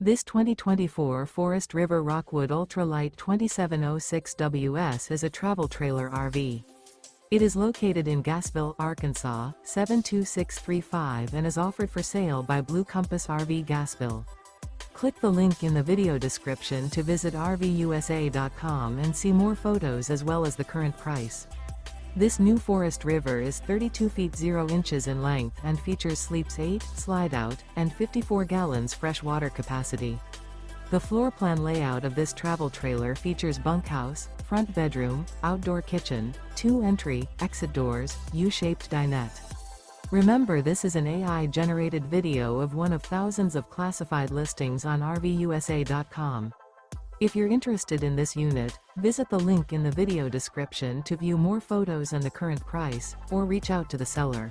This 2024 Forest River Rockwood Ultralight 2706WS is a travel trailer RV. It is located in Gassville, Arkansas, 72635 and is offered for sale by Blue Compass RV Gassville. Click the link in the video description to visit RVUSA.com and see more photos as well as the current price. This new Forest River is 32 feet 0 inches in length and features sleeps 8, slide-out, and 54 gallons fresh water capacity. The floor plan layout of this travel trailer features bunkhouse, front bedroom, outdoor kitchen, 2 entry, exit doors, U-shaped dinette. Remember, this is an AI-generated video of one of thousands of classified listings on RVUSA.com. If you're interested in this unit, visit the link in the video description to view more photos and the current price, or reach out to the seller.